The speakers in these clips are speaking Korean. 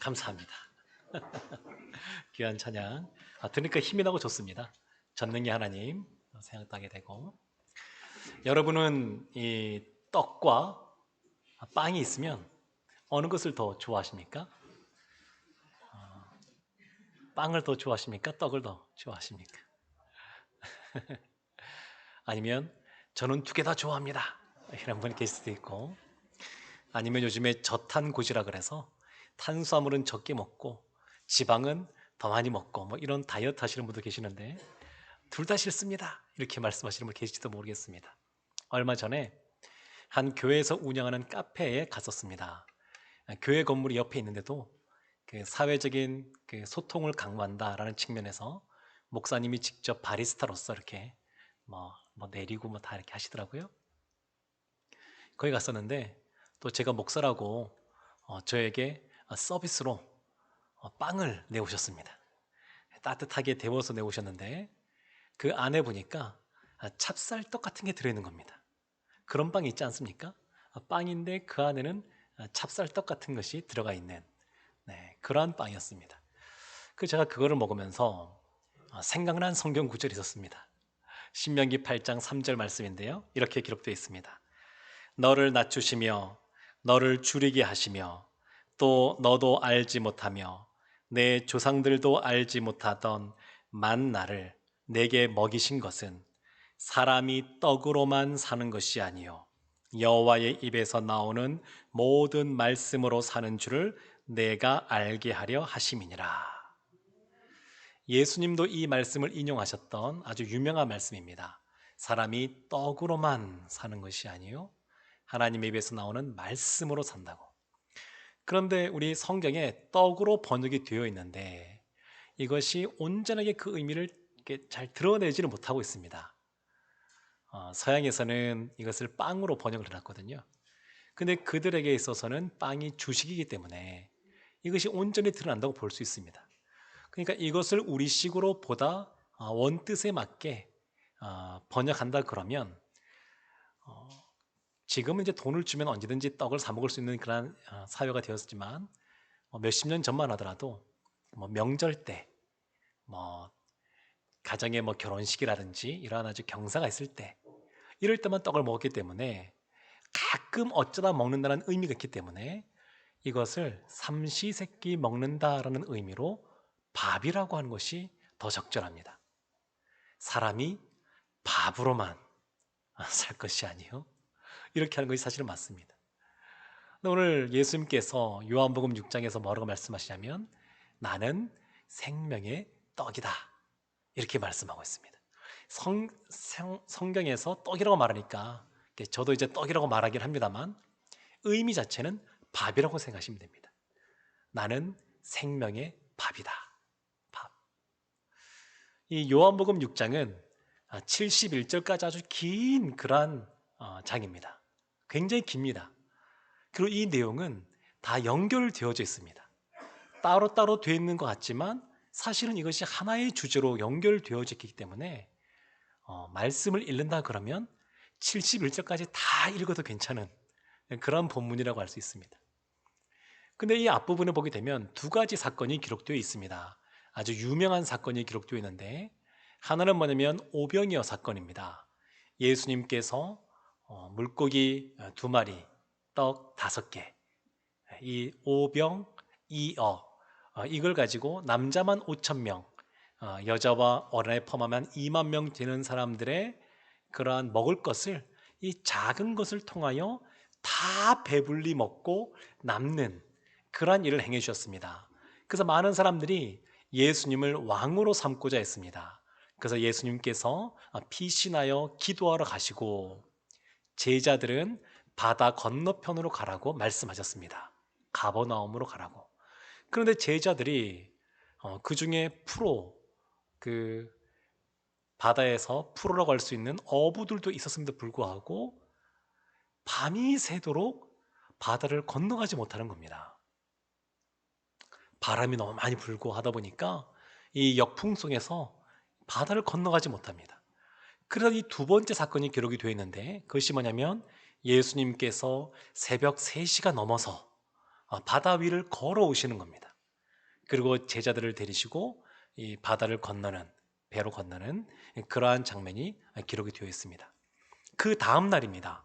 감사합니다. 귀한 찬양. 들으니까 힘이 나고 좋습니다. 전능의 하나님 생각하게 되고, 여러분은 이 떡과 빵이 있으면 어느 것을 더 좋아하십니까? 빵을 더 좋아하십니까? 떡을 더 좋아하십니까? 아니면 저는 두 개 다 좋아합니다, 이런 분이 계실 수도 있고, 아니면 요즘에 저탄고지라 그래서 탄수화물은 적게 먹고 지방은 더 많이 먹고 뭐 이런 다이어트 하시는 분도 계시는데, 둘 다 싫습니다, 이렇게 말씀하시는 분 계실지도 모르겠습니다. 얼마 전에 한 교회에서 운영하는 카페에 갔었습니다. 교회 건물이 옆에 있는데도 그 사회적인 그 소통을 강조한다라는 측면에서 목사님이 직접 바리스타로서 이렇게 뭐 내리고 뭐 다 이렇게 하시더라고요. 거기 갔었는데, 또 제가 목사라고 저에게 서비스로 빵을 내오셨습니다. 따뜻하게 데워서 내오셨는데, 그 안에 보니까 찹쌀떡 같은 게 들어있는 겁니다. 그런 빵이 있지 않습니까? 빵인데 그 안에는 찹쌀떡 같은 것이 들어가 있는, 그러한 빵이었습니다. 제가 그거를 먹으면서 생각난 성경 구절이 있었습니다. 신명기 8장 3절 말씀인데요, 이렇게 기록되어 있습니다. 너를 낮추시며 너를 줄이게 하시며 또 너도 알지 못하며 내 조상들도 알지 못하던 만나를 내게 먹이신 것은 사람이 떡으로만 사는 것이 아니요 여호와의 입에서 나오는 모든 말씀으로 사는 줄을 내가 알게 하려 하심이니라. 예수님도 이 말씀을 인용하셨던 아주 유명한 말씀입니다. 사람이 떡으로만 사는 것이 아니요 하나님의 입에서 나오는 말씀으로 산다고. 그런데 우리 성경에 떡으로 번역이 되어 있는데 이것이 온전하게 그 의미를 이렇게 잘 드러내지는 못하고 있습니다. 서양에서는 이것을 빵으로 번역을 해놨거든요. 근데 그들에게 있어서는 빵이 주식이기 때문에 이것이 온전히 드러난다고 볼 수 있습니다. 그러니까 이것을 우리식으로 보다 원뜻에 맞게 번역한다 그러면, 지금은 이제 돈을 주면 언제든지 떡을 사 먹을 수 있는 그런 사회가 되었지만, 몇십 년 전만 하더라도 뭐 명절 때, 뭐 가정의 뭐 결혼식이라든지 이러한 아주 경사가 있을 때, 이럴 때만 떡을 먹었기 때문에 가끔 어쩌다 먹는다는 의미가 있기 때문에 이것을 삼시세끼 먹는다라는 의미로 밥이라고 하는 것이 더 적절합니다. 사람이 밥으로만 살 것이 아니요 이렇게 하는 것이 사실은 맞습니다. 오늘 예수님께서 요한복음 6장에서 뭐라고 말씀하시냐면 나는 생명의 떡이다, 이렇게 말씀하고 있습니다. 성경에서 떡이라고 말하니까 저도 이제 떡이라고 말하긴 합니다만 의미 자체는 밥이라고 생각하시면 됩니다. 나는 생명의 밥이다. 밥. 이 요한복음 6장은 71절까지 아주 긴 그러한 장입니다. 굉장히 깁니다. 그리고 이 내용은 다 연결되어져 있습니다. 따로따로 되어 있는 것 같지만 사실은 이것이 하나의 주제로 연결되어져 있기 때문에 말씀을 읽는다 그러면 71절까지 다 읽어도 괜찮은 그런 본문이라고 할 수 있습니다. 근데 이 앞부분을 보게 되면 두 가지 사건이 기록되어 있습니다. 아주 유명한 사건이 기록되어 있는데, 하나는 뭐냐면 오병이어 사건입니다. 예수님께서 물고기 2마리, 떡 5개, 이 오병이어, 이걸 가지고 남자만 5,000명, 여자와 어린아이 포함하면 2만 명 되는 사람들의 그러한 먹을 것을 이 작은 것을 통하여 다 배불리 먹고 남는 그러한 일을 행해 주셨습니다. 그래서 많은 사람들이 예수님을 왕으로 삼고자 했습니다. 그래서 예수님께서 피신하여 기도하러 가시고 제자들은 바다 건너편으로 가라고 말씀하셨습니다. 가버나움으로 가라고. 그런데 제자들이 그 중에 그 바다에서 풀어라고 할 수 있는 어부들도 있었음에도 불구하고 밤이 새도록 바다를 건너가지 못하는 겁니다. 바람이 너무 많이 불고 하다 보니까 이 역풍 속에서 바다를 건너가지 못합니다. 그래서 이 두 번째 사건이 기록이 되어 있는데, 그것이 뭐냐면 예수님께서 새벽 3시가 넘어서 바다 위를 걸어오시는 겁니다. 그리고 제자들을 데리시고 이 바다를 건너는, 배로 건너는 그러한 장면이 기록이 되어 있습니다. 그 다음 날입니다.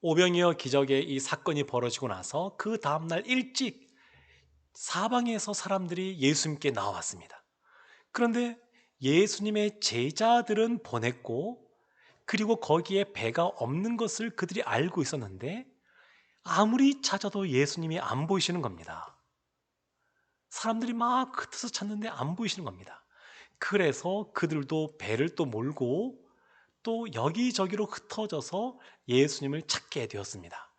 오병이어 기적의 이 사건이 벌어지고 나서 그 다음 날 일찍 사방에서 사람들이 예수님께 나와왔습니다. 그런데 예수님의 제자들은 보냈고, 그리고 거기에 배가 없는 것을 그들이 알고 있었는데 아무리 찾아도 예수님이 안 보이시는 겁니다. 사람들이 막 흩어서 찾는데 안 보이시는 겁니다. 그래서 그들도 배를 또 몰고 또 여기저기로 흩어져서 예수님을 찾게 되었습니다.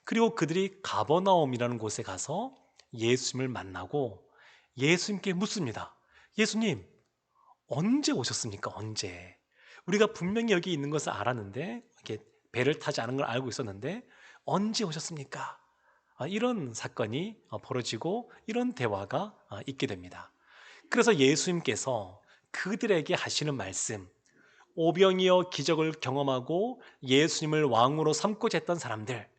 그리고 그들이 가버나움이라는 곳에 가서 예수님을 만나고 예수님께 묻습니다. 예수님, 언제 오셨습니까? 언제? 우리가 분명히 여기 있는 것을 알았는데, 이렇게 배를 타지 않은 걸 알고 있었는데 언제 오셨습니까? 이런 사건이 벌어지고 이런 대화가 있게 됩니다. 그래서 예수님께서 그들에게 하시는 말씀, 오병이어 기적을 경험하고 예수님을 왕으로 삼고자 했던 사람들,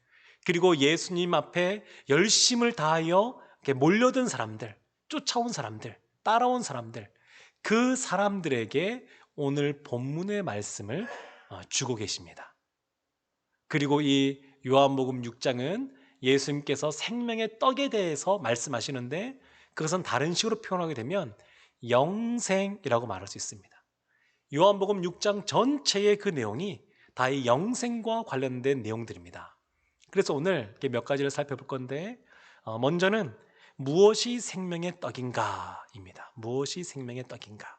그리고 예수님 앞에 열심을 다하여 이렇게 몰려든 사람들, 쫓아온 사람들, 따라온 사람들, 그 사람들에게 오늘 본문의 말씀을 주고 계십니다. 그리고 이 요한복음 6장은 예수님께서 생명의 떡에 대해서 말씀하시는데, 그것은 다른 식으로 표현하게 되면 영생이라고 말할 수 있습니다. 요한복음 6장 전체의 그 내용이 다 이 영생과 관련된 내용들입니다. 그래서 오늘 몇 가지를 살펴볼 건데, 먼저는 무엇이 생명의 떡인가입니다. 무엇이 생명의 떡인가?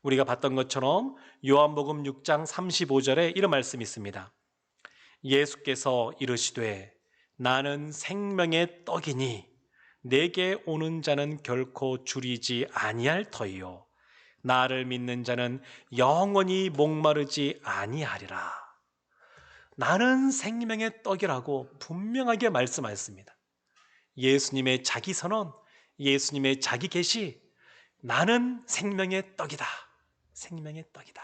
우리가 봤던 것처럼 요한복음 6장 35절에 이런 말씀이 있습니다. 예수께서 이르시되 나는 생명의 떡이니 내게 오는 자는 결코 줄이지 아니할 터이요 나를 믿는 자는 영원히 목마르지 아니하리라. 나는 생명의 떡이라고 분명하게 말씀하셨습니다. 예수님의 자기 선언, 예수님의 자기 계시, 나는 생명의 떡이다. 생명의 떡이다.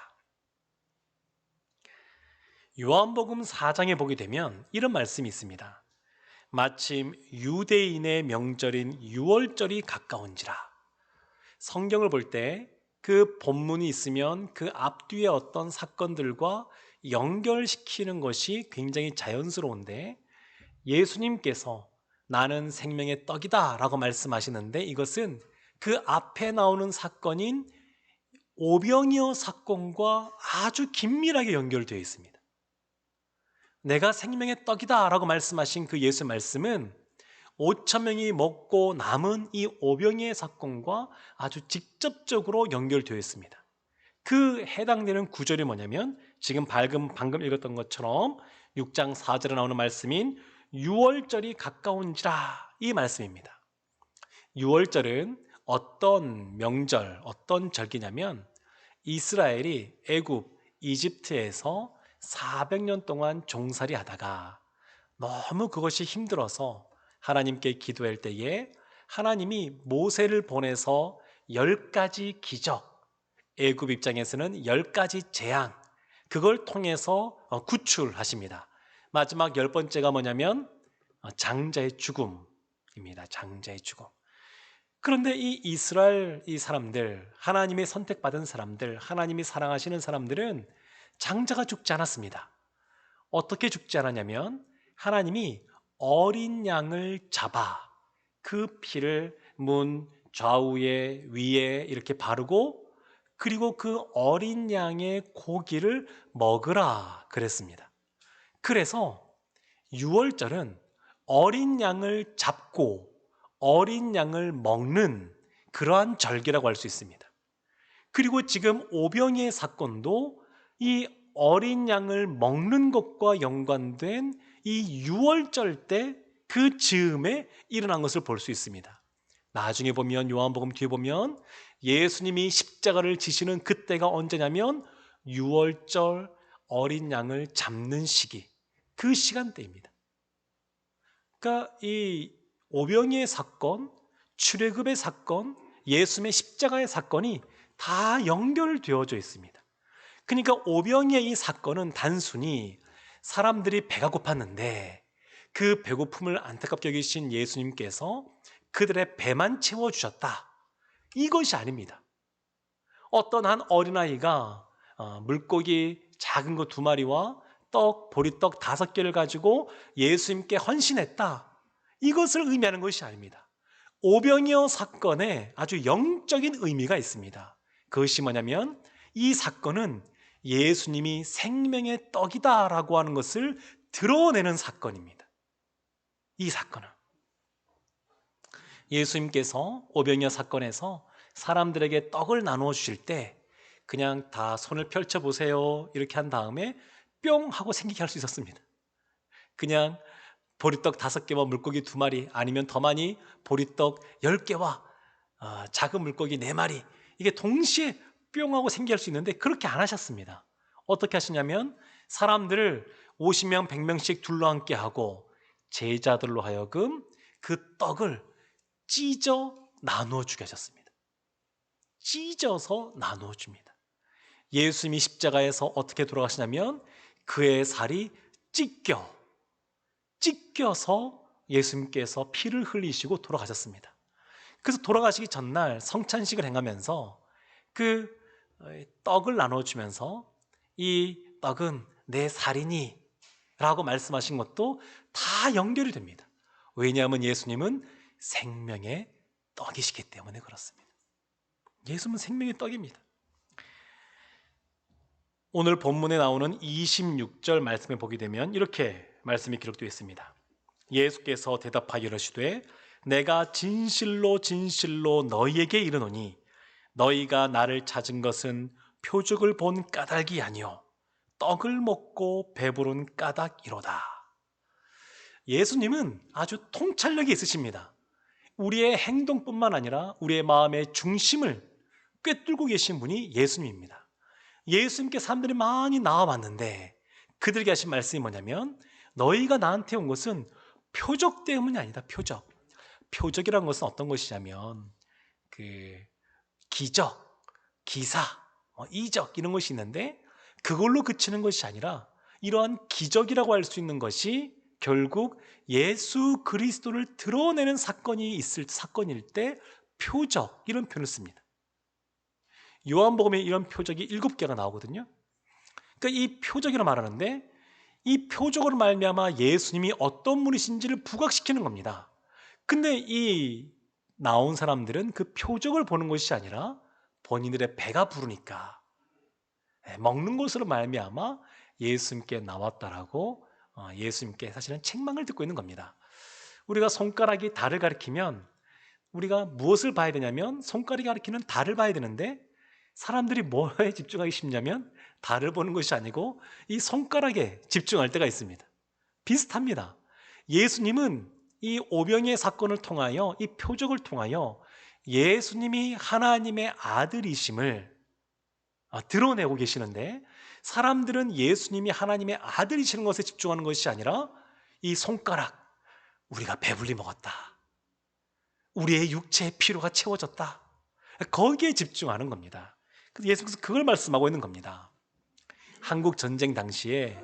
요한복음 4장에 보게 되면 이런 말씀이 있습니다. 마침 유대인의 명절인 유월절이 가까운지라. 성경을 볼 때 그 본문이 있으면 그 앞뒤의 어떤 사건들과 연결시키는 것이 굉장히 자연스러운데, 예수님께서 나는 생명의 떡이다 라고 말씀하시는데, 이것은 그 앞에 나오는 사건인 오병이어 사건과 아주 긴밀하게 연결되어 있습니다. 내가 생명의 떡이다 라고 말씀하신 그 예수 말씀은 5천 명이 먹고 남은 이 오병이의 사건과 아주 직접적으로 연결되어 있습니다. 그 해당되는 구절이 뭐냐면 지금 방금 읽었던 것처럼 6장 4절에 나오는 말씀인 유월절이 가까운지라, 이 말씀입니다. 유월절은 어떤 명절, 어떤 절기냐면 이스라엘이 애굽, 이집트에서 400년 동안 종살이 하다가 너무 그것이 힘들어서 하나님께 기도할 때에 하나님이 모세를 보내서 10가지 기적, 애굽 입장에서는 10가지 재앙, 그걸 통해서 구출하십니다. 마지막 10번째가 뭐냐면 장자의 죽음입니다. 장자의 죽음. 그런데 이 이스라엘 이 사람들, 하나님의 선택받은 사람들, 하나님이 사랑하시는 사람들은 장자가 죽지 않았습니다. 어떻게 죽지 않았냐면 하나님이 어린 양을 잡아 그 피를 문 좌우에 위에 이렇게 바르고, 그리고 그 어린 양의 고기를 먹으라 그랬습니다. 그래서 유월절은 어린 양을 잡고 어린 양을 먹는 그러한 절기라고 할 수 있습니다. 그리고 지금 오병이의 사건도 이 어린 양을 먹는 것과 연관된 이 유월절 때 그 즈음에 일어난 것을 볼 수 있습니다. 나중에 보면 요한복음 뒤에 보면 예수님이 십자가를 지시는 그때가 언제냐면 유월절 어린 양을 잡는 시기, 그 시간대입니다. 그러니까 이 오병이의 사건, 출애굽의 사건, 예수님의 십자가의 사건이 다 연결되어져 있습니다. 그러니까 오병이의 이 사건은 단순히 사람들이 배가 고팠는데 그 배고픔을 안타깝게 여기신 예수님께서 그들의 배만 채워주셨다, 이것이 아닙니다. 어떤 한 어린아이가 물고기 작은 거 2마리와 보리떡 5개를 가지고 예수님께 헌신했다, 이것을 의미하는 것이 아닙니다. 오병이어 사건에 아주 영적인 의미가 있습니다. 그것이 뭐냐면 이 사건은 예수님이 생명의 떡이다라고 하는 것을 드러내는 사건입니다. 이 사건은 예수님께서 오병이어 사건에서 사람들에게 떡을 나누어 주실 때 그냥 다 손을 펼쳐 보세요 이렇게 한 다음에 뿅 하고 생기게 할 수 있었습니다. 그냥 보리떡 5개와 물고기 2마리, 아니면 더 많이 보리떡 10개와 작은 물고기 4마리, 이게 동시에 뿅 하고 생기게 할 수 있는데 그렇게 안 하셨습니다. 어떻게 하시냐면 사람들을 50명 100명씩 둘러앉게 하고 제자들로 하여금 그 떡을 찢어 나누어 주게 하셨습니다. 찢어서 나누어 줍니다. 예수님이 십자가에서 어떻게 돌아가시냐면 그의 살이 찢겨서 예수님께서 피를 흘리시고 돌아가셨습니다. 그래서 돌아가시기 전날 성찬식을 행하면서 그 떡을 나눠주면서 이 떡은 내 살이니 라고 말씀하신 것도 다 연결이 됩니다. 왜냐하면 예수님은 생명의 떡이시기 때문에 그렇습니다. 예수님은 생명의 떡입니다. 오늘 본문에 나오는 26절 말씀을 보게 되면 이렇게 말씀이 기록되어 있습니다. 예수께서 대답하여 이르시되 내가 진실로 진실로 너희에게 이르노니 너희가 나를 찾은 것은 표적을 본 까닭이 아니요 떡을 먹고 배부른 까닭이로다. 예수님은 아주 통찰력이 있으십니다. 우리의 행동뿐만 아니라 우리의 마음의 중심을 꿰뚫고 계신 분이 예수님입니다. 예수님께 사람들이 많이 나와봤는데 그들에게 하신 말씀이 뭐냐면 너희가 나한테 온 것은 표적 때문이 아니다. 표적이라는 것은 어떤 것이냐면 기적, 기사, 이적 이런 것이 있는데 그걸로 그치는 것이 아니라 이러한 기적이라고 할 수 있는 것이 결국 예수 그리스도를 드러내는 사건일 때 표적, 이런 표현을 씁니다. 요한복음에 이런 표적이 7개가 나오거든요. 그러니까 이 표적이라 말하는데 이 표적으로 말미암아 예수님이 어떤 분이신지를 부각시키는 겁니다. 근데 이 나온 사람들은 그 표적을 보는 것이 아니라 본인들의 배가 부르니까 먹는 것으로 말미암아 예수님께 나왔다라고 예수님께 사실은 책망을 듣고 있는 겁니다. 우리가 손가락이 달을 가리키면 우리가 무엇을 봐야 되냐면 손가락이 가리키는 달을 봐야 되는데 사람들이 뭐에 집중하기 쉽냐면 달을 보는 것이 아니고 이 손가락에 집중할 때가 있습니다. 비슷합니다. 예수님은 이 오병이의 사건을 통하여, 이 표적을 통하여 예수님이 하나님의 아들이심을 드러내고 계시는데 사람들은 예수님이 하나님의 아들이시는 것에 집중하는 것이 아니라 이 손가락, 우리가 배불리 먹었다, 우리의 육체의 피로가 채워졌다, 거기에 집중하는 겁니다. 그래서 예수께서 그걸 말씀하고 있는 겁니다. 한국 전쟁 당시에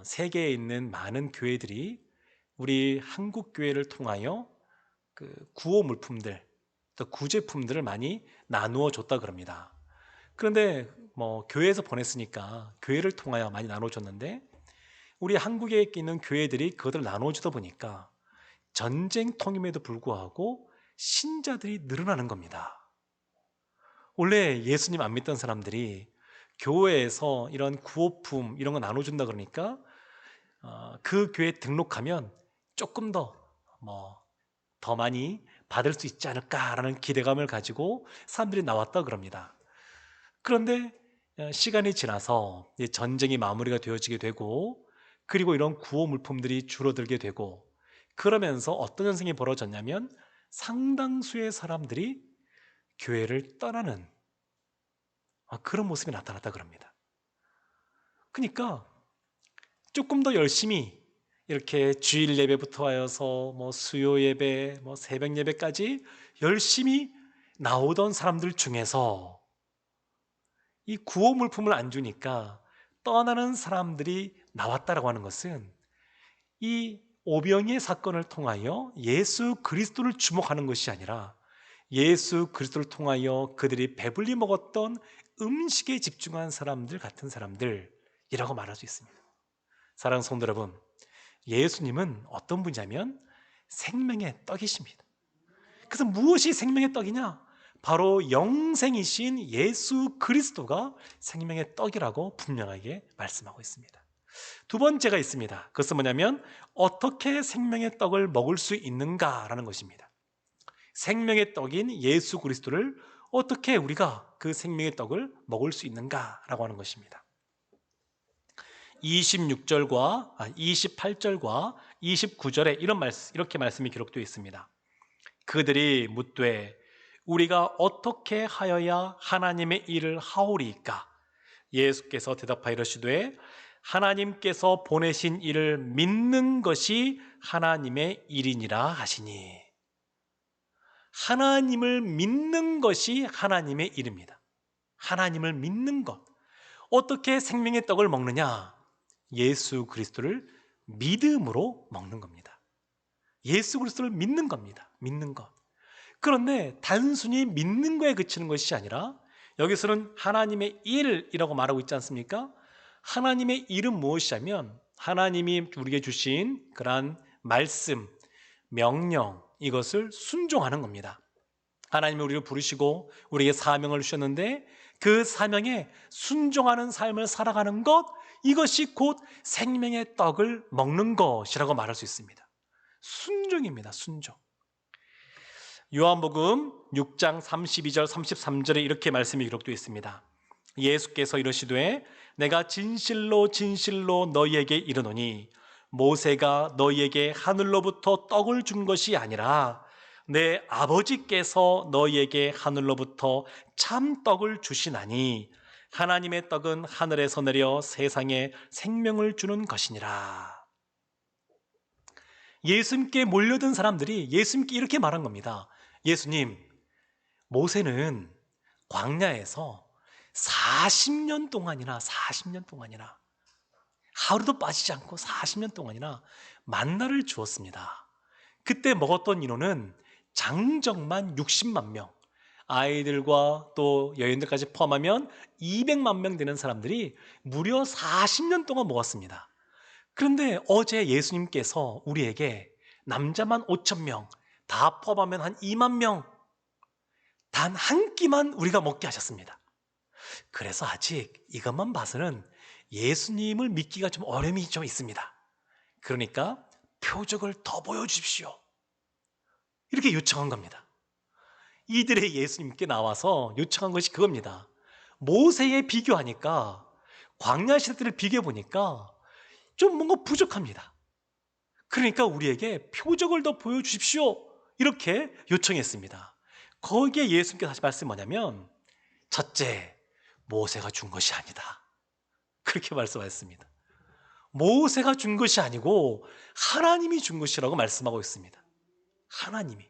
세계에 있는 많은 교회들이 우리 한국 교회를 통하여 그 구호 물품들, 또 구제품들을 많이 나누어 줬다 그럽니다. 그런데 교회에서 보냈으니까 교회를 통하여 많이 나눠 줬는데 우리 한국에 있는 교회들이 그것을 나눠 주다 보니까 전쟁통임에도 불구하고 신자들이 늘어나는 겁니다. 원래 예수님 안 믿던 사람들이 교회에서 이런 구호품 이런 거 나눠준다 그러니까 그 교회에 등록하면 조금 더 많이 받을 수 있지 않을까라는 기대감을 가지고 사람들이 나왔다 그럽니다. 그런데 시간이 지나서 전쟁이 마무리가 되어지게 되고 그리고 이런 구호 물품들이 줄어들게 되고 그러면서 어떤 현상이 벌어졌냐면 상당수의 사람들이 교회를 떠나는 그런 모습이 나타났다 그럽니다. 그러니까 조금 더 열심히 이렇게 주일 예배부터 하여서 수요 예배, 새벽 예배까지 열심히 나오던 사람들 중에서 이 구호 물품을 안 주니까 떠나는 사람들이 나왔다라고 하는 것은 이 오병이의 사건을 통하여 예수 그리스도를 주목하는 것이 아니라 예수 그리스도를 통하여 그들이 배불리 먹었던 음식에 집중한 사람들 같은 사람들이라고 말할 수 있습니다. 사랑하는 성도 여러분, 예수님은 어떤 분이냐면 생명의 떡이십니다. 그래서 무엇이 생명의 떡이냐? 바로 영생이신 예수 그리스도가 생명의 떡이라고 분명하게 말씀하고 있습니다. 두 번째가 있습니다. 그것은 뭐냐면 어떻게 생명의 떡을 먹을 수 있는가라는 것입니다. 생명의 떡인 예수 그리스도를 어떻게 우리가 그 생명의 떡을 먹을 수 있는가라고 하는 것입니다. 28절과 29절에 이렇게 말씀이 기록되어 있습니다. 그들이 묻되 우리가 어떻게 하여야 하나님의 일을 하오리이까? 예수께서 대답하여 이르시되 하나님께서 보내신 이를 믿는 것이 하나님의 일이니라 하시니. 하나님을 믿는 것이 하나님의 일입니다. 하나님을 믿는 것. 어떻게 생명의 떡을 먹느냐? 예수 그리스도를 믿음으로 먹는 겁니다. 예수 그리스도를 믿는 겁니다. 믿는 것. 그런데 단순히 믿는 거에 그치는 것이 아니라 여기서는 하나님의 일이라고 말하고 있지 않습니까? 하나님의 일은 무엇이냐면 하나님이 우리에게 주신 그러한 말씀, 명령, 이것을 순종하는 겁니다. 하나님이 우리를 부르시고 우리에게 사명을 주셨는데 그 사명에 순종하는 삶을 살아가는 것, 이것이 곧 생명의 떡을 먹는 것이라고 말할 수 있습니다. 순종입니다. 순종. 요한복음 6장 32절 33절에 이렇게 말씀이 기록되어 있습니다. 예수께서 이르시되 내가 진실로 진실로 너희에게 이르노니 모세가 너희에게 하늘로부터 떡을 준 것이 아니라 내 아버지께서 너희에게 하늘로부터 참 떡을 주시나니 하나님의 떡은 하늘에서 내려 세상에 생명을 주는 것이니라. 예수님께 몰려든 사람들이 예수님께 이렇게 말한 겁니다. 예수님, 모세는 광야에서 40년 동안이나 하루도 빠지지 않고 40년 동안이나 만나를 주었습니다. 그때 먹었던 인원은 장정만 60만 명, 아이들과 또 여인들까지 포함하면 200만 명 되는 사람들이 무려 40년 동안 먹었습니다. 그런데 어제 예수님께서 우리에게 남자만 5천 명, 다 포함하면 한 2만 명, 단 한 끼만 우리가 먹게 하셨습니다. 그래서 아직 이것만 봐서는 예수님을 믿기가 좀 어려움이 좀 있습니다. 그러니까 표적을 더 보여주십시오. 이렇게 요청한 겁니다. 이들의 예수님께 나와서 요청한 것이 그겁니다. 모세에 비교하니까 광야 시대 때를 비교해 보니까 좀 뭔가 부족합니다. 그러니까 우리에게 표적을 더 보여주십시오. 이렇게 요청했습니다. 거기에 예수님께서 하신 말씀이 뭐냐면 첫째, 모세가 준 것이 아니다. 그렇게 말씀하셨습니다. 모세가 준 것이 아니고 하나님이 준 것이라고 말씀하고 있습니다. 하나님이.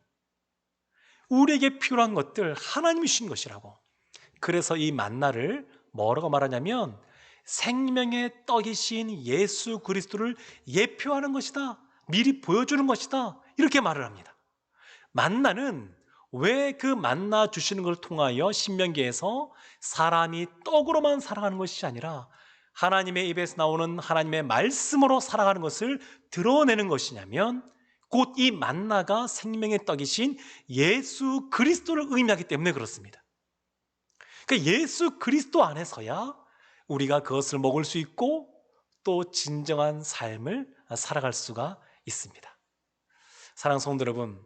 우리에게 필요한 것들 하나님이 주신 것이라고. 그래서 이 만나를 뭐라고 말하냐면 생명의 떡이신 예수 그리스도를 예표하는 것이다. 미리 보여주는 것이다. 이렇게 말을 합니다. 만나는 왜 그 만나 주시는 걸 통하여 신명기에서 사람이 떡으로만 살아가는 것이 아니라 하나님의 입에서 나오는 하나님의 말씀으로 살아가는 것을 드러내는 것이냐면 곧 이 만나가 생명의 떡이신 예수 그리스도를 의미하기 때문에 그렇습니다. 그러니까 예수 그리스도 안에서야 우리가 그것을 먹을 수 있고 또 진정한 삶을 살아갈 수가 있습니다. 사랑하는 성도 여러분,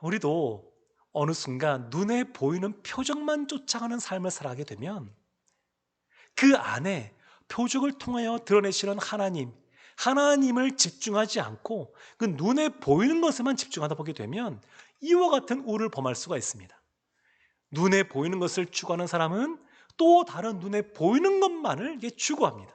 우리도 어느 순간 눈에 보이는 표적만 쫓아가는 삶을 살아가게 되면 그 안에 표적을 통하여 드러내시는 하나님을 집중하지 않고 그 눈에 보이는 것에만 집중하다 보게 되면 이와 같은 우를 범할 수가 있습니다. 눈에 보이는 것을 추구하는 사람은 또 다른 눈에 보이는 것만을 추구합니다.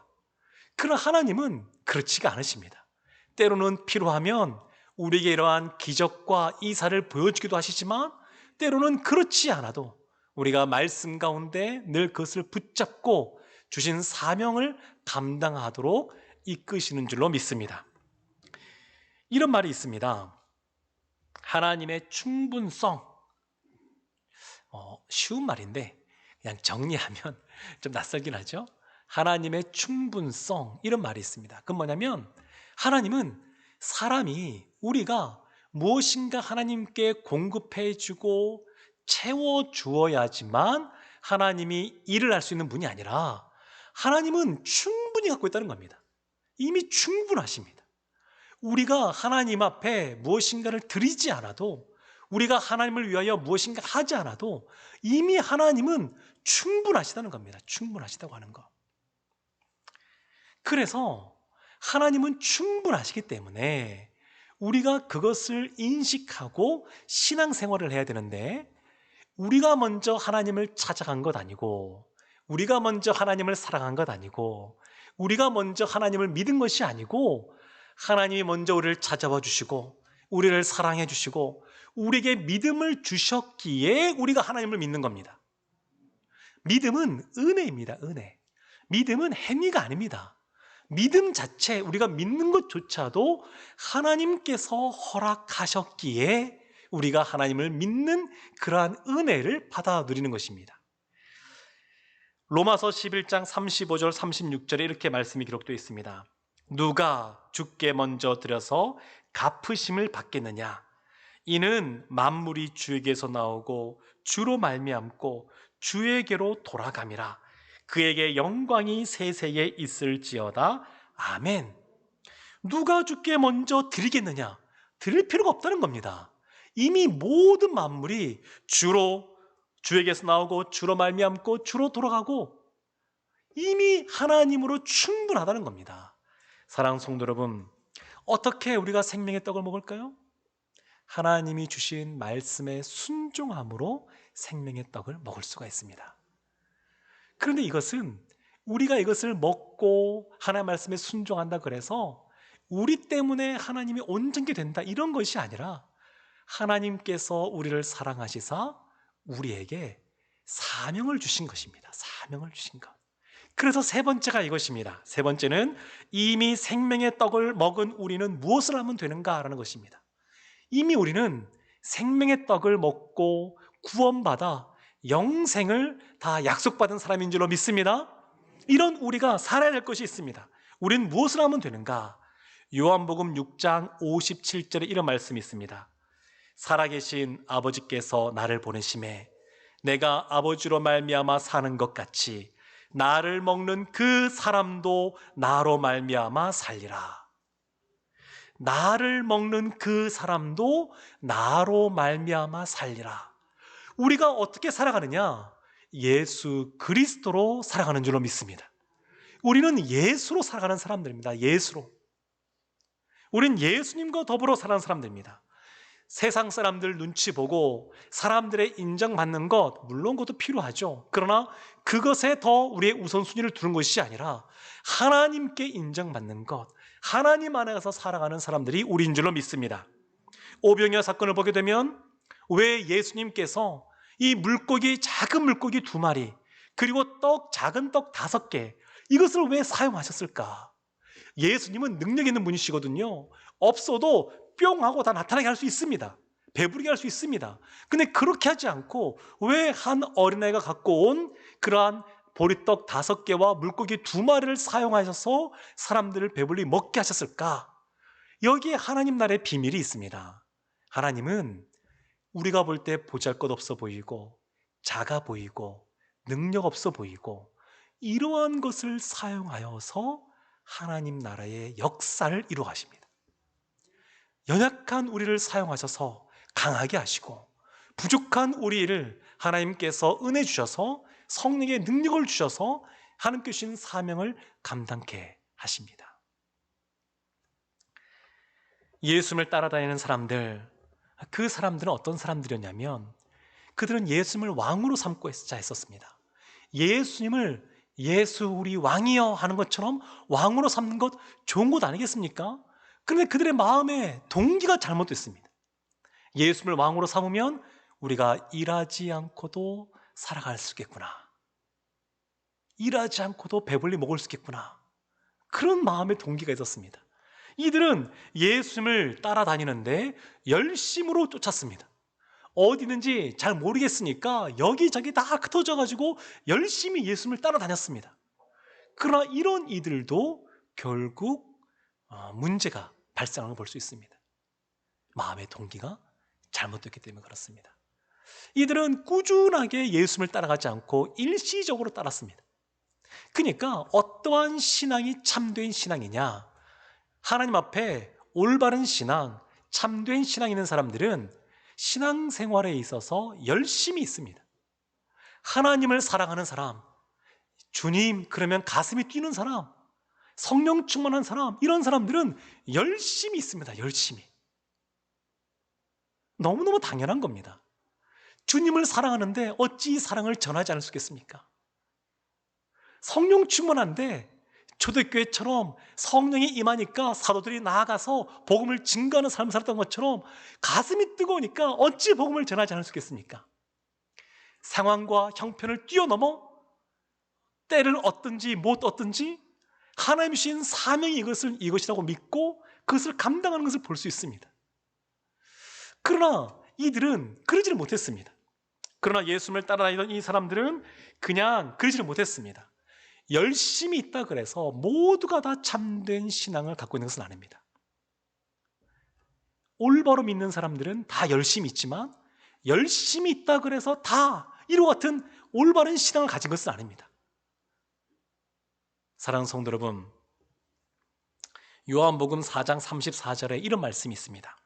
그러나 하나님은 그렇지가 않으십니다. 때로는 필요하면 우리에게 이러한 기적과 이사를 보여주기도 하시지만 때로는 그렇지 않아도 우리가 말씀 가운데 늘 그것을 붙잡고 주신 사명을 감당하도록 이끄시는 줄로 믿습니다. 이런 말이 있습니다. 하나님의 충분성, 쉬운 말인데 그냥 정리하면 좀 낯설긴 하죠. 하나님의 충분성, 이런 말이 있습니다. 그건 뭐냐면 하나님은 우리가 무엇인가 하나님께 공급해 주고 채워 주어야지만 하나님이 일을 할 수 있는 분이 아니라 하나님은 충분히 갖고 있다는 겁니다. 이미 충분하십니다. 우리가 하나님 앞에 무엇인가를 드리지 않아도, 우리가 하나님을 위하여 무엇인가 하지 않아도 이미 하나님은 충분하시다는 겁니다. 충분하시다고 하는 거. 그래서 하나님은 충분하시기 때문에 우리가 그것을 인식하고 신앙생활을 해야 되는데, 우리가 먼저 하나님을 찾아간 것 아니고, 우리가 먼저 하나님을 사랑한 것 아니고, 우리가 먼저 하나님을 믿은 것이 아니고, 하나님이 먼저 우리를 찾아와 주시고 우리를 사랑해 주시고 우리에게 믿음을 주셨기에 우리가 하나님을 믿는 겁니다. 믿음은 은혜입니다. 은혜. 믿음은 행위가 아닙니다. 믿음 자체, 우리가 믿는 것조차도 하나님께서 허락하셨기에 우리가 하나님을 믿는 그러한 은혜를 받아 누리는 것입니다. 로마서 11장 35절 36절에 이렇게 말씀이 기록되어 있습니다. 누가 주께 먼저 드려서 갚으심을 받겠느냐? 이는 만물이 주에게서 나오고 주로 말미암고 주에게로 돌아감이라. 그에게 영광이 세세에 있을지어다. 아멘. 누가 주께 먼저 드리겠느냐? 드릴 필요가 없다는 겁니다. 이미 모든 만물이 주에게서 나오고 주로 말미암고 주로 돌아가고 이미 하나님으로 충분하다는 겁니다. 사랑하는 성도 여러분, 어떻게 우리가 생명의 떡을 먹을까요? 하나님이 주신 말씀에 순종함으로 생명의 떡을 먹을 수가 있습니다. 그런데 우리가 이것을 먹고 하나님의 말씀에 순종한다 그래서 우리 때문에 하나님이 온전히 된다, 이런 것이 아니라 하나님께서 우리를 사랑하시사 우리에게 사명을 주신 것입니다. 사명을 주신 것. 그래서 세 번째가 이것입니다. 세 번째는 이미 생명의 떡을 먹은 우리는 무엇을 하면 되는가라는 것입니다. 이미 우리는 생명의 떡을 먹고 구원받아 영생을 다 약속받은 사람인 줄로 믿습니다. 이런 우리가 살아야 될 것이 있습니다. 우리는 무엇을 하면 되는가? 요한복음 6장 57절에 이런 말씀이 있습니다. 살아계신 아버지께서 나를 보내심에 내가 아버지로 말미암아 사는 것 같이 나를 먹는 그 사람도 나로 말미암아 살리라. 나를 먹는 그 사람도 나로 말미암아 살리라. 우리가 어떻게 살아가느냐? 예수 그리스도로 살아가는 줄로 믿습니다. 우리는 예수로 살아가는 사람들입니다. 예수로. 우린 예수님과 더불어 살아가는 사람들입니다. 세상 사람들 눈치 보고 사람들의 인정받는 것, 물론 그것도 필요하죠. 그러나 그것에 더 우리의 우선순위를 두는 것이 아니라 하나님께 인정받는 것, 하나님 안에서 살아가는 사람들이 우리인 줄로 믿습니다. 오병이어 사건을 보게 되면 왜 예수님께서 이 작은 물고기 2마리 그리고 작은 떡 5개, 이것을 왜 사용하셨을까? 예수님은 능력 있는 분이시거든요. 없어도 뿅 하고 다 나타나게 할 수 있습니다. 배부르게 할 수 있습니다. 근데 그렇게 하지 않고 왜 한 어린아이가 갖고 온 그러한 보리떡 5개와 물고기 2마리를 사용하셔서 사람들을 배불리 먹게 하셨을까? 여기에 하나님 나라의 비밀이 있습니다. 하나님은 우리가 볼 때 보잘것없어 보이고 작아 보이고 능력 없어 보이고 이러한 것을 사용하여서 하나님 나라의 역사를 이루어 가십니다. 연약한 우리를 사용하셔서 강하게 하시고 부족한 우리를 하나님께서 은혜 주셔서 성령의 능력을 주셔서 하나님께 주신 사명을 감당케 하십니다. 예수님을 따라다니는 사람들, 그 사람들은 어떤 사람들이었냐면 그들은 예수님을 왕으로 삼고 했었습니다. 예수님을 예수 우리 왕이여 하는 것처럼 왕으로 삼는 것 좋은 것 아니겠습니까? 그런데 그들의 마음의 동기가 잘못됐습니다. 예수님을 왕으로 삼으면 우리가 일하지 않고도 살아갈 수 있겠구나. 일하지 않고도 배불리 먹을 수 있겠구나. 그런 마음의 동기가 있었습니다. 이들은 예수님을 따라다니는데 열심으로 쫓았습니다. 어디 있는지 잘 모르겠으니까 여기저기 다 흩어져가지고 열심히 예수님을 따라다녔습니다. 그러나 이런 이들도 결국 문제가 발생하는 걸 볼 수 있습니다. 마음의 동기가 잘못됐기 때문에 그렇습니다. 이들은 꾸준하게 예수님을 따라가지 않고 일시적으로 따랐습니다. 그러니까 어떠한 신앙이 참된 신앙이냐, 하나님 앞에 올바른 신앙, 참된 신앙 있는 사람들은 신앙생활에 있어서 열심히 있습니다. 하나님을 사랑하는 사람, 주님 그러면 가슴이 뛰는 사람, 성령 충만한 사람, 이런 사람들은 열심히 있습니다. 열심히. 너무너무 당연한 겁니다. 주님을 사랑하는데 어찌 이 사랑을 전하지 않을 수 있겠습니까? 성령 충만한데 초대교회처럼 성령이 임하니까 사도들이 나아가서 복음을 증거하는 삶을 살았던 것처럼 가슴이 뜨거우니까 어찌 복음을 전하지 않을 수 있겠습니까? 상황과 형편을 뛰어넘어 때를 얻든지 못 얻든지 하나님 주신 사명이 이것이라고 믿고 그것을 감당하는 것을 볼 수 있습니다. 그러나 이들은 그러지를 못했습니다. 그러나 예수님을 따라다니던 이 사람들은 그냥 그러지를 못했습니다. 열심히 있다 그래서 모두가 다 참된 신앙을 갖고 있는 것은 아닙니다. 올바로 믿는 사람들은 다 열심히 있지만 열심히 있다 그래서 다 이와 같은 올바른 신앙을 가진 것은 아닙니다. 사랑하는 성도 여러분, 요한복음 4장 34절에 이런 말씀이 있습니다.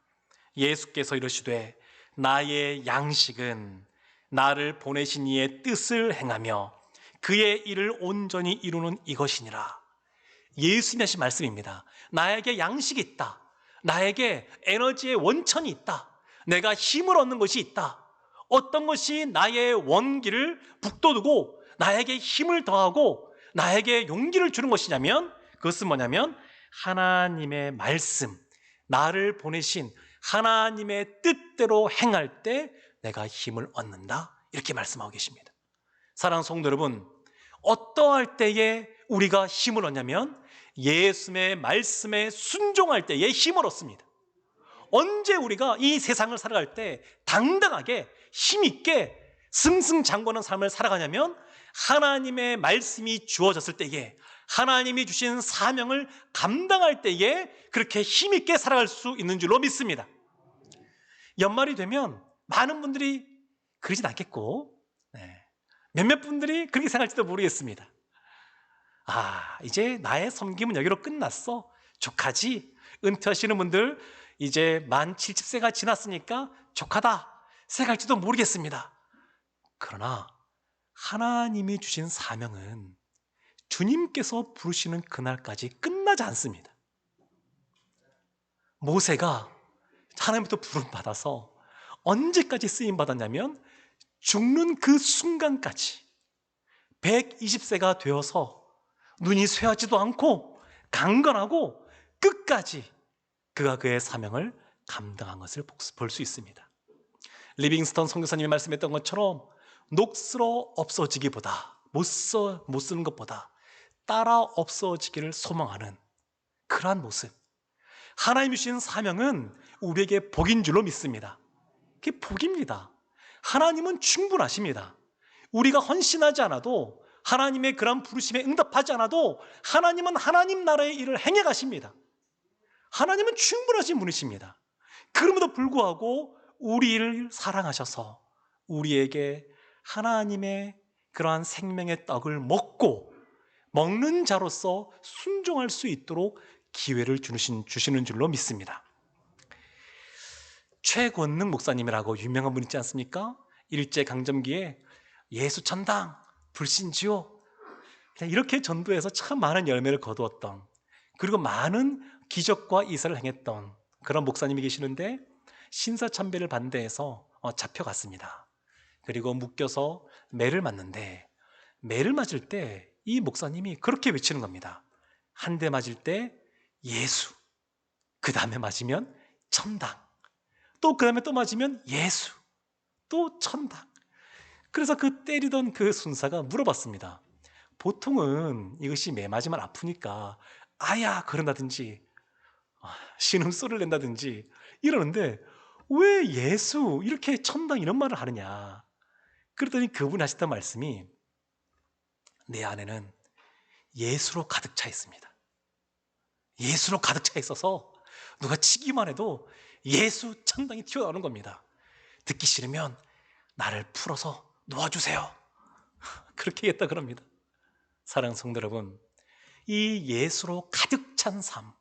예수께서 이르시되 나의 양식은 나를 보내신 이의 뜻을 행하며 그의 일을 온전히 이루는 이것이니라. 예수님이 하신 말씀입니다. 나에게 양식이 있다. 나에게 에너지의 원천이 있다. 내가 힘을 얻는 것이 있다. 어떤 것이 나의 원기를 북돋우고 나에게 힘을 더하고 나에게 용기를 주는 것이냐면 그것은 뭐냐면 하나님의 말씀, 나를 보내신 하나님의 뜻대로 행할 때 내가 힘을 얻는다. 이렇게 말씀하고 계십니다. 사랑하는 성도 여러분, 어떠할 때에 우리가 힘을 얻냐면 예수님의 말씀에 순종할 때에 힘을 얻습니다. 언제 우리가 이 세상을 살아갈 때 당당하게 힘있게 승승장구하는 삶을 살아가냐면 하나님의 말씀이 주어졌을 때에, 하나님이 주신 사명을 감당할 때에 그렇게 힘있게 살아갈 수 있는 줄로 믿습니다. 연말이 되면 많은 분들이 그러진 않겠고 몇몇 분들이 그렇게 생각할지도 모르겠습니다. 이제 나의 섬김은 여기로 끝났어, 족하지. 은퇴하시는 분들 이제 만 70세가 지났으니까 족하다 생각할지도 모르겠습니다. 그러나 하나님이 주신 사명은 주님께서 부르시는 그날까지 끝나지 않습니다. 모세가 하나님부터 부름받아서 언제까지 쓰임받았냐면 죽는 그 순간까지 120세가 되어서 눈이 쇠하지도 않고 강건하고 끝까지 그가 그의 사명을 감당한 것을 볼 수 있습니다. 리빙스턴 선교사님이 말씀했던 것처럼 녹슬어 없어지기보다 못 쓰는 것보다 따라 없어지기를 소망하는 그러한 모습, 하나님이 주신 사명은 우리에게 복인 줄로 믿습니다. 그게 복입니다. 하나님은 충분하십니다. 우리가 헌신하지 않아도, 하나님의 그런 부르심에 응답하지 않아도 하나님은 하나님 나라의 일을 행해 가십니다. 하나님은 충분하신 분이십니다. 그럼에도 불구하고 우리를 사랑하셔서 우리에게 하나님의 그러한 생명의 떡을 먹고 먹는 자로서 순종할 수 있도록 기회를 주시는 줄로 믿습니다. 최권능 목사님이라고 유명한 분 있지 않습니까? 일제강점기에 예수 천당, 불신지옥 이렇게 전도해서 참 많은 열매를 거두었던, 그리고 많은 기적과 이사를 행했던 그런 목사님이 계시는데 신사참배를 반대해서 잡혀갔습니다. 그리고 묶여서 매를 맞는데, 매를 맞을 때 이 목사님이 그렇게 외치는 겁니다. 한 대 맞을 때 예수, 그 다음에 맞으면 천당, 또 그 다음에 또 맞으면 예수, 또 천당. 그래서 그 때리던 그 순사가 물어봤습니다. 보통은 이것이 매 맞으면 아프니까 아야 그런다든지 신음소리를 낸다든지 이러는데 왜 예수 이렇게 천당 이런 말을 하느냐. 그랬더니 그분이 하셨던 말씀이 내 안에는 예수로 가득 차 있습니다. 예수로 가득 차 있어서 누가 치기만 해도 예수 천당이 튀어나오는 겁니다. 듣기 싫으면 나를 풀어서 놓아주세요. 그렇게 했다 그럽니다. 사랑하는 성도 여러분, 이 예수로 가득 찬 삶,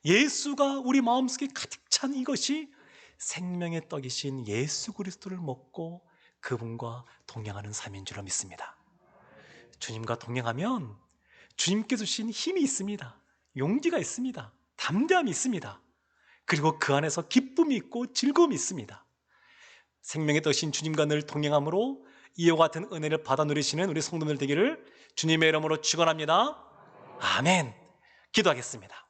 예수가 우리 마음속에 가득 찬 이것이 생명의 떡이신 예수 그리스도를 먹고 그분과 동행하는 삶인 줄로 믿습니다. 주님과 동행하면 주님께서 주신 힘이 있습니다. 용기가 있습니다. 담대함이 있습니다. 그리고 그 안에서 기쁨이 있고 즐거움이 있습니다. 생명의 떡이신 주님과 늘 동행함으로 이와 같은 은혜를 받아 누리시는 우리 성도들 되기를 주님의 이름으로 축원합니다. 아멘. 기도하겠습니다.